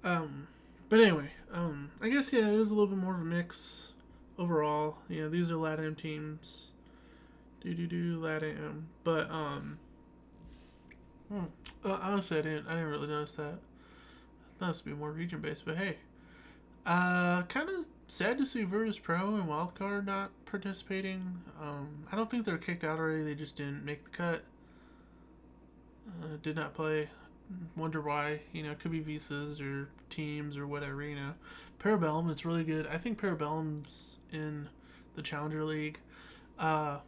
Um, but anyway, I guess yeah, it is a little bit more of a mix overall. You know, these are LATAM teams. Do LATAM, but hmm, honestly, I didn't really notice that. I thought it would be more region based, but hey, kind of sad to see Virtus Pro and Wildcard not participating. I don't think they're kicked out already. They just didn't make the cut. Did not play. Wonder why. You know, it could be visas or teams or whatever. You know, Parabellum. It's really good. I think Parabellum's in the Challenger League. Uh,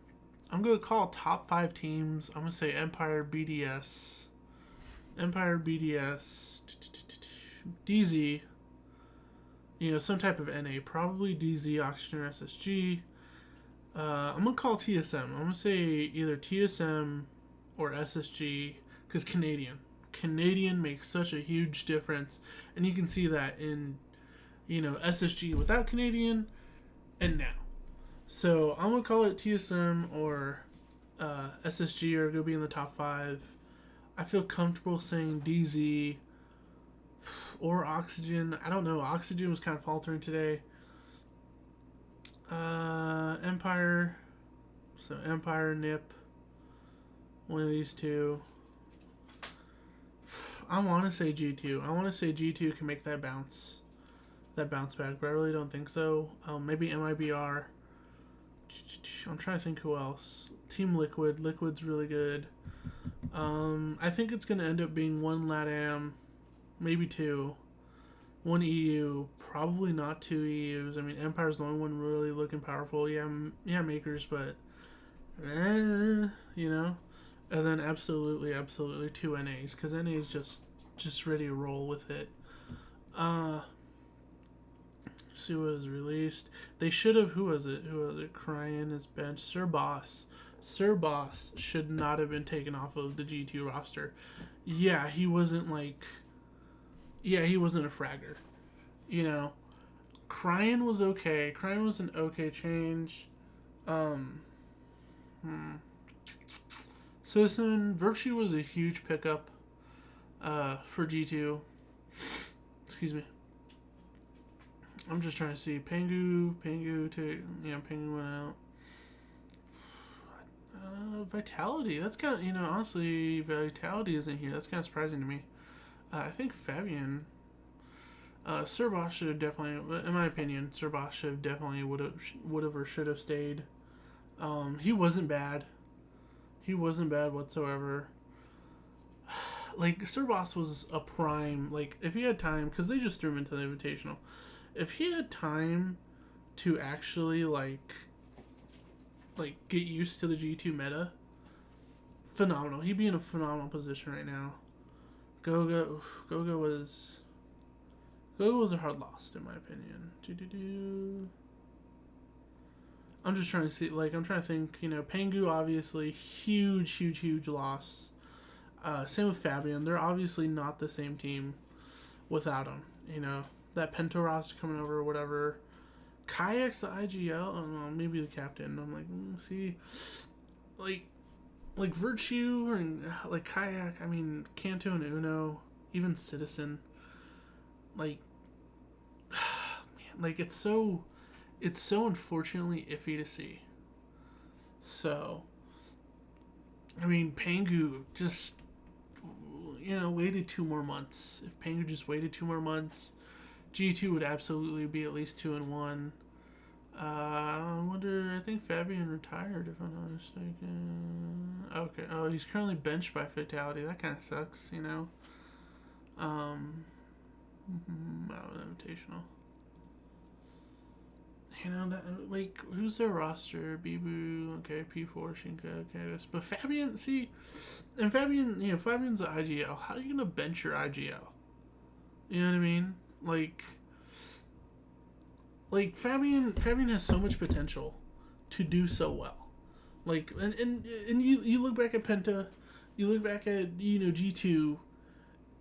I'm gonna call top five teams. I'm gonna say Empire, BDS, Empire, BDS, DZ. You know, some type of NA. Probably DZ, Oxygen, or SSG. I'm gonna call TSM. I'm gonna say either TSM or SSG because Canadian makes such a huge difference, and you can see that in SSG without Canadian and now. So I'm gonna call it TSM or SSG are gonna be in the top five. I feel comfortable saying DZ or Oxygen. I don't know. Oxygen was kind of faltering today. Empire. So Empire, Nip, one of these two. I want to say G2. I want to say G2 can make that bounce back, but I really don't think so. Maybe MIBR. I'm trying to think who else. Team Liquid. Liquid's really good. I think it's gonna end up being one LATAM, maybe two. One EU, probably not two EUs. I mean, Empire's the only one really looking powerful. Yeah, yeah, Makers, but you know. And then absolutely two NAs because NA is just ready to roll with it. Uh, see what was released. They should have. Who was it? Who was it? Crying his bench. Sir Boss. Sir Boss should not have been taken off of the G2 roster. Yeah, he wasn't like. Yeah, he wasn't a fragger. You know, Crying was okay. Crying was an okay change. Um, hmm. Citizen Virtue was a huge pickup for G2. Excuse me. I'm just trying to see. Pangu went out. Vitality. That's kind of, honestly, Vitality isn't here. That's kind of surprising to me. I think Fabian. Serbosh should have definitely, in my opinion, Serbosh should have definitely would have or should have stayed. He wasn't bad. He wasn't bad whatsoever. Like Serbosh was a prime. Like if he had time, because they just threw him into the Invitational. If he had time to actually like get used to the G2 meta, phenomenal. He'd be in a phenomenal position right now. Goga was a hard loss in my opinion. I'm just trying to see. Like I'm trying to think. Pangu obviously huge loss. Same with Fabian. They're obviously not the same team without him. That Pento roster coming over or whatever. Kayak's the IGL. Oh, no, maybe the captain. I'm like, see, like Virtue and like Kayak. I mean, Kanto and Uno, even Citizen. Like, man, like it's so unfortunately iffy to see. So, I mean, Pangu just waited 2 more months. If Pangu just waited 2 more months, G2 would absolutely be at least 2-1. I wonder. I think Fabian retired, if I'm not mistaken. Okay. Oh, he's currently benched by Fatality. That kind of sucks, you know. Invitational. That like who's their roster? Bibu, okay, P4, Shinka, okay, but Fabian, see, and Fabian, Fabian's the IGL. How are you gonna bench your IGL? You know what I mean? Fabian has so much potential to do so well. And you look back at Penta, you look back at G2,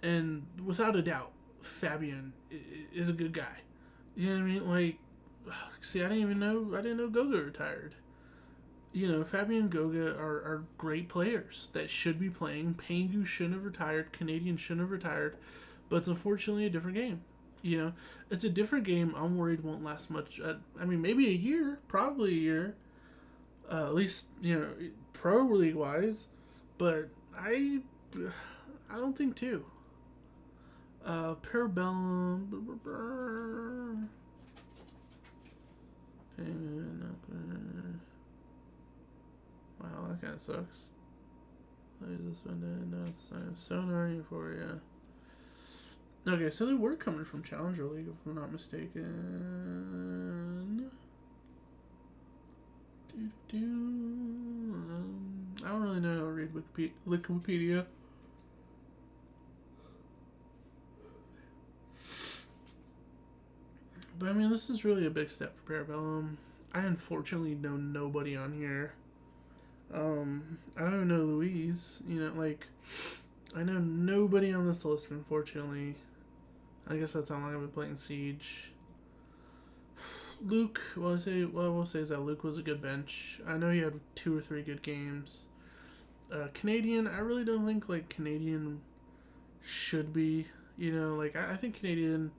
and without a doubt, Fabian is a good guy. You know what I mean? See, I didn't know Goga retired. Fabian and Goga are great players that should be playing. Pangu shouldn't have retired. Canadian shouldn't have retired. but it's unfortunately a different game. You know, it's a different game. I'm worried won't last much. I mean, maybe a year, probably a year. At least pro league wise, but I don't think two. Parabellum. Wow, that kind of sucks. This one did not Sonar Euphoria. Okay, so they were coming from Challenger League, if I'm not mistaken. I don't really know how to read Wikipedia. But I mean, this is really a big step for Parabellum. I unfortunately know nobody on here. I don't even know Louise. I know nobody on this list, unfortunately. I guess that's how long I've been playing Siege. Luke, what I will say is that Luke was a good bench. I know he had 2 or 3 good games. Canadian, I really don't think Canadian should be. I think Canadian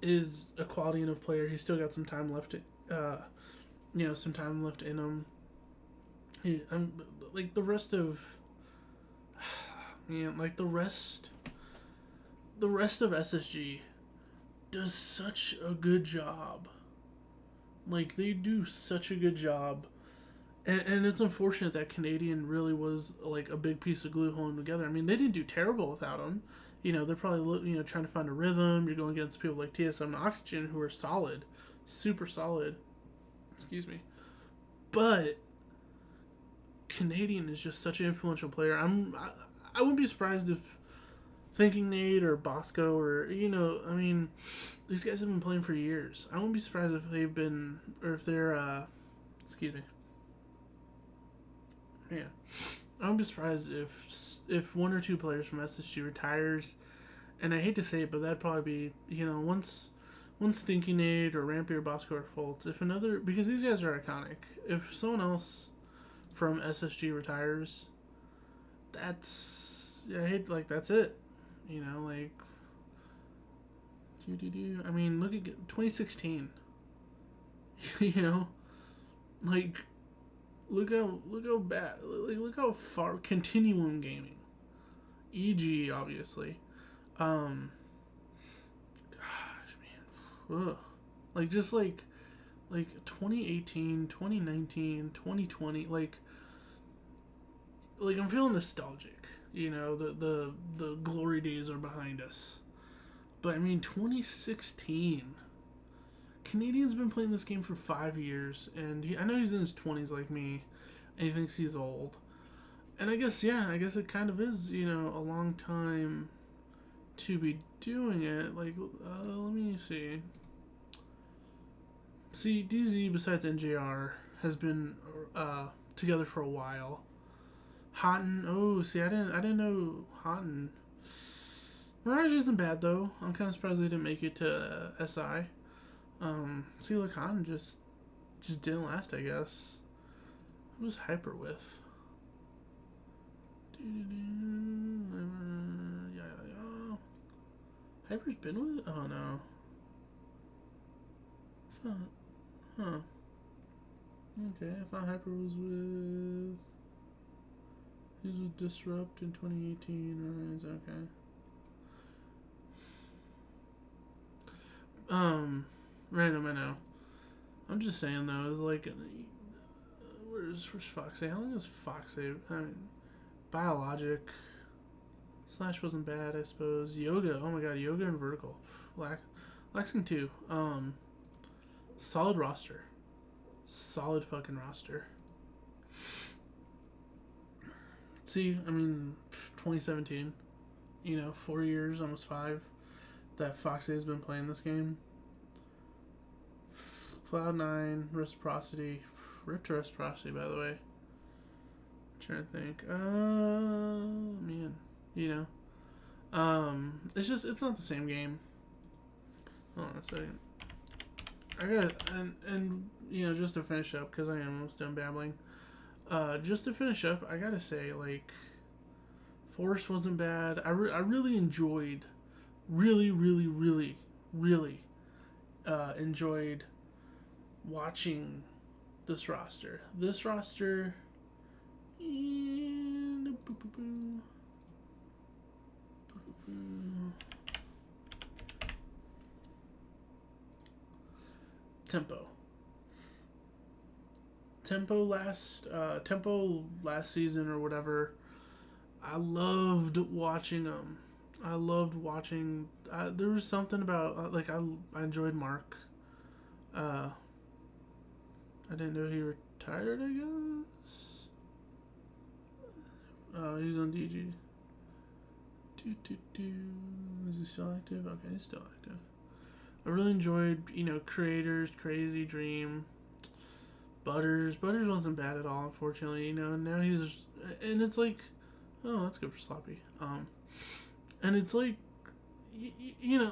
is a quality enough player. He's still got some time left. Some time left in him. I'm like the rest of, the rest of SSG does such a good job. They do such a good job. And it's unfortunate that Canadian really was a big piece of glue holding together. I mean, they didn't do terrible without him. They're probably trying to find a rhythm. You're going against people like TSM and Oxygen who are solid, super solid. Excuse me, but Canadian is just such an influential player. I wouldn't be surprised if Thinking Nate or Bosco or these guys have been playing for years. I wouldn't be surprised if they've been or if they're excuse me. Yeah. I wouldn't be surprised if 1 or 2 players from SSG retires, and I hate to say it, but that'd probably be once Thinking Nate or Rampy or Bosco or Fultz, because these guys are iconic. If someone else from SSG retires, that's it. I mean, look at 2016. Look how bad. Look how far. Continuum Gaming, EG, obviously. Gosh, man. Ugh. 2018, 2019, 2020. I'm feeling nostalgic. The glory days are behind us. But I mean, 2016. Canadian's been playing this game for 5 years, and I know he's in his 20s like me, and he thinks he's old. And I guess it kind of is, a long time to be doing it. Let me see. See, DZ, besides NJR, has been together for a while. Houghton, I didn't know Houghton. Mirage isn't bad, though. I'm kind of surprised they didn't make it to SI. Houghton just didn't last, I guess. Who was Hyper with? Hyper's been with? Oh, no. It's not. Huh. Okay, I thought Hyper was with... He was with Disrupt in 2018, right? Okay. Random, I know. I'm just saying, though, where's Foxy? How long is Foxy? I mean, Biologic. Slash wasn't bad, I suppose. Yoga. Oh my god, Yoga and Vertical. Laxing 2. Solid roster. Solid fucking roster. See, 2017. 4 years, almost 5, that Foxy has been playing this game. Cloud9, Reciprocity. Rip to Reciprocity, by the way. I'm trying to think. Man. It's not the same game. Hold on a second. I got, and just to finish up, because I am almost done babbling. Just to finish up, I gotta say, Force wasn't bad. I really enjoyed, really, really, really, really enjoyed watching this roster. This roster. And tempo. Tempo last season or whatever. I loved watching them. I loved watching. There was something about like I enjoyed Mark. Uh, I didn't know he retired. I guess. Oh, he's on DG. Is he still active? Okay, he's still active. I really enjoyed, Creators, Crazy Dream, Butters. Butters wasn't bad at all, unfortunately. Now he's, and it's like, oh, that's good for Sloppy. And it's like,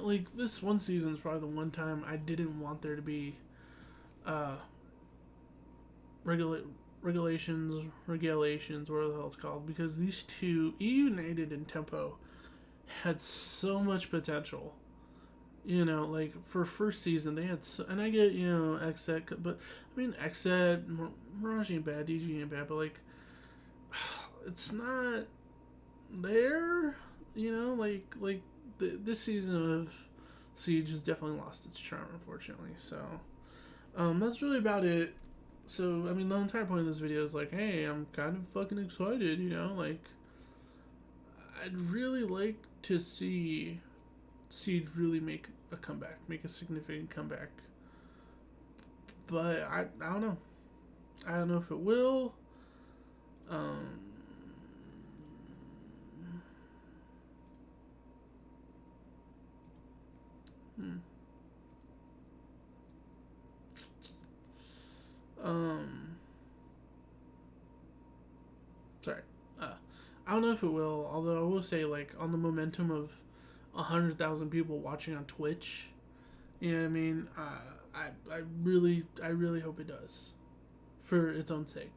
like this one season is probably the one time I didn't want there to be, regulations, whatever the hell it's called, because these two, United and Tempo, had so much potential. Like for first season they had, and I get Xset, but I mean Xset, Mirage ain't bad, DG ain't bad, but like it's not there. This season of Siege has definitely lost its charm, unfortunately. So that's really about it. So I mean the entire point of this video is like, hey, I'm kind of fucking excited. Like I'd really like to see Siege really make a comeback, make a significant comeback. But I don't know. I don't know if it will. Um, hmm. Sorry. I don't know if it will. Although I will say, like, on the momentum of 100,000 people watching on Twitch, you know what I mean? I really hope it does, for its own sake.